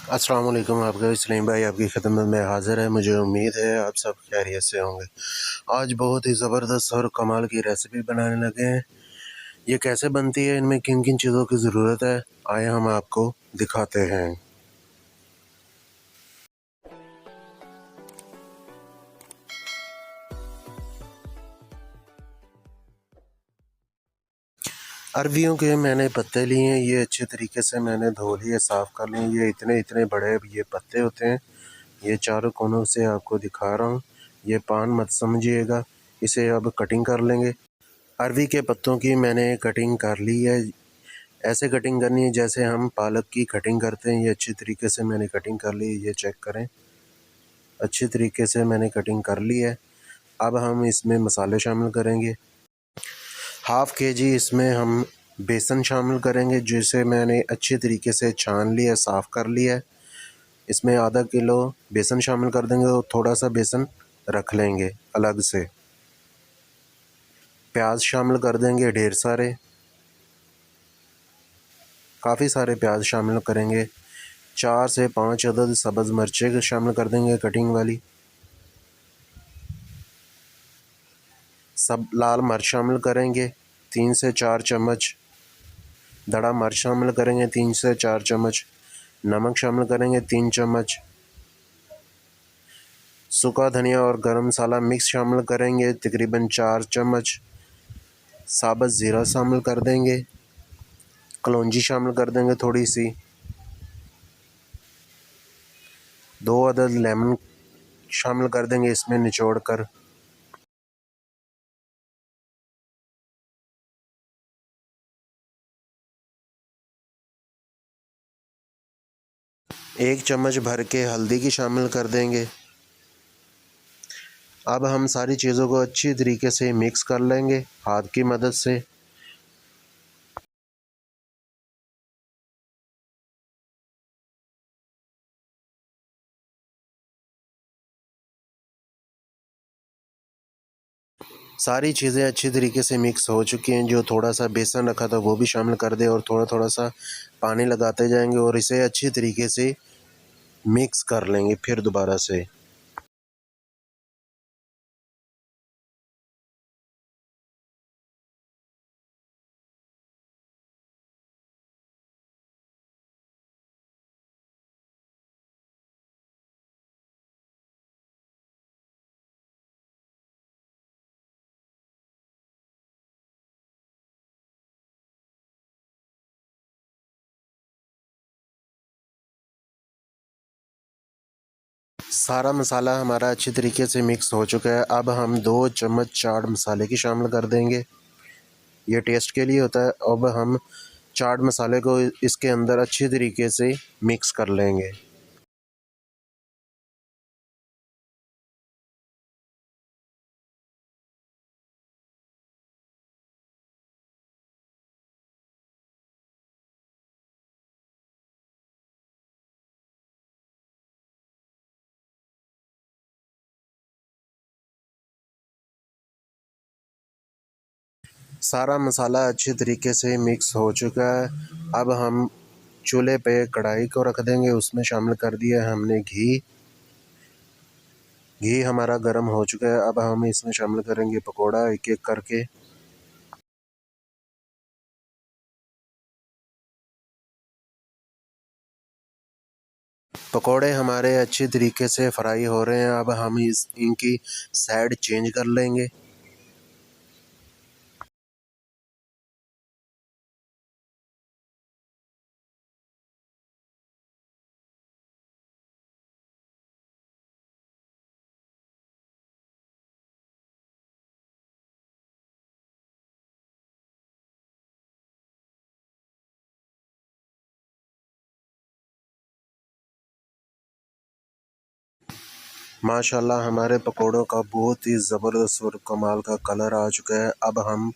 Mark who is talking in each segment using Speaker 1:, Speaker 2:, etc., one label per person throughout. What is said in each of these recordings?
Speaker 1: अस्सलाम वालेकुम। आपका सलीम भाई आपकी खिदमत में हाज़िर है। मुझे उम्मीद है आप सब खैरियत से होंगे। आज बहुत ही ज़बरदस्त और कमाल की रेसिपी बनाने लगे हैं। ये कैसे बनती है, इनमें किन किन चीज़ों की ज़रूरत है, आइए हम आपको दिखाते हैं। अरवियों के मैंने पत्ते लिए हैं। ये अच्छे तरीके से मैंने धो लिए, साफ़ कर लिए। ये इतने इतने बड़े ये पत्ते होते हैं। ये चारों कोनों से आपको दिखा रहा हूँ। ये पान मत समझिएगा। इसे अब कटिंग कर लेंगे। अरवी के पत्तों की मैंने कटिंग कर ली है। ऐसे कटिंग करनी है जैसे हम पालक की कटिंग करते हैं। ये अच्छी तरीके से मैंने कटिंग कर ली। ये चेक करें, अच्छी तरीके से मैंने कटिंग कर ली है। अब हम इसमें मसाले शामिल करेंगे। हाफ़ केजी इसमें हम बेसन शामिल करेंगे, जिसे मैंने अच्छी तरीके से छान लिया, साफ़ कर लिया है। इसमें आधा किलो बेसन शामिल कर देंगे और थोड़ा सा बेसन रख लेंगे अलग से। प्याज शामिल कर देंगे ढेर सारे, काफ़ी सारे प्याज शामिल करेंगे। 4 से 5 अदद सब्ज़ मिर्चें शामिल कर देंगे कटिंग वाली। सब लाल मिर्च शामिल करेंगे 3 से 4 चम्मच। दड़ा मिर्च शामिल करेंगे 3 से 4 चम्मच। नमक शामिल करेंगे 3 चम्मच। सूखा धनिया और गरम मसाला मिक्स शामिल करेंगे तकरीबन 4 चम्मच। साबुत ज़ीरा शामिल कर देंगे। कलौंजी शामिल कर देंगे थोड़ी सी। 2 अदद लेमन शामिल कर देंगे इसमें निचोड़ कर। 1 चम्मच भर के हल्दी की शामिल कर देंगे। अब हम सारी चीज़ों को अच्छी तरीके से मिक्स कर लेंगे हाथ की मदद से। सारी चीज़ें अच्छी तरीके से मिक्स हो चुकी हैं। जो थोड़ा सा बेसन रखा था वो भी शामिल कर दें और थोड़ा थोड़ा सा पानी लगाते जाएंगे और इसे अच्छी तरीके से मिक्स कर लेंगे फिर दोबारा से। सारा मसाला हमारा अच्छी तरीके से मिक्स हो चुका है। अब हम 2 चम्मच चाट मसाले की शामिल कर देंगे। ये टेस्ट के लिए होता है। अब हम चाट मसाले को इसके अंदर अच्छी तरीके से मिक्स कर लेंगे। सारा मसाला अच्छी तरीके से मिक्स हो चुका है। अब हम चूल्हे पे कढ़ाई को रख देंगे। उसमें शामिल कर दिया है हमने घी। घी हमारा गर्म हो चुका है। अब हम इसमें शामिल करेंगे पकौड़ा एक एक करके। पकौड़े हमारे अच्छी तरीके से फ्राई हो रहे हैं। अब हम इनकी साइड चेंज कर लेंगे। माशाल्लाह हमारे पकौड़ों का बहुत ही ज़बरदस्त और कमाल का कलर आ चुका है। अब हम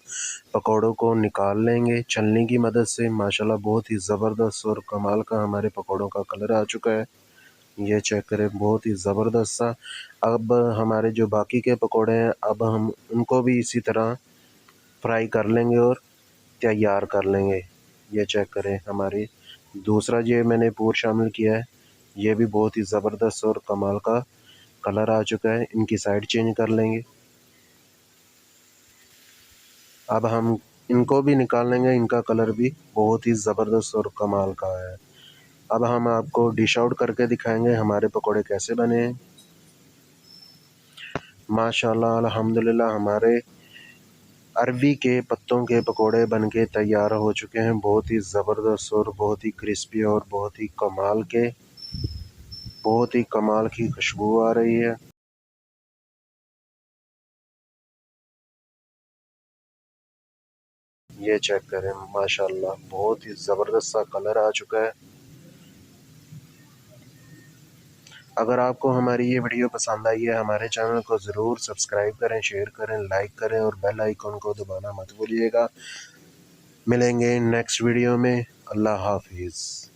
Speaker 1: पकौड़ों को निकाल लेंगे छलनी की मदद से। माशाल्लाह बहुत ही ज़बरदस्त और कमाल का हमारे पकौड़ों का कलर आ चुका है। ये चेक करें, बहुत ही ज़बरदस्त सा। अब हमारे जो बाकी के पकौड़े हैं, अब हम उनको भी इसी तरह फ्राई कर लेंगे और तैयार कर लेंगे। ये चेक करें, हमारी दूसरा ये मैंने पूर शामिल किया है। ये भी बहुत ही ज़बरदस्त और कमाल का कलर आ चुका है। इनकी साइड चेंज कर लेंगे। अब हम इनको भी निकाल लेंगे। इनका कलर भी बहुत ही ज़बरदस्त और कमाल का है। अब हम आपको डिश आउट करके दिखाएंगे हमारे पकोड़े कैसे बने हैं। माशाल्लाह अल्हम्दुलिल्लाह हमारे अरबी के पत्तों के पकोड़े बनके तैयार हो चुके हैं। बहुत ही ज़बरदस्त और बहुत ही क्रिस्पी और बहुत ही कमाल की खुशबू आ रही है। ये चेक करें, माशाल्लाह बहुत ही ज़बरदस्त सा कलर आ चुका है। अगर आपको हमारी ये वीडियो पसंद आई है, हमारे चैनल को ज़रूर सब्सक्राइब करें, शेयर करें, लाइक करें और बेल आइकन को दबाना मत भूलिएगा। मिलेंगे नेक्स्ट वीडियो में। अल्लाह हाफिज़।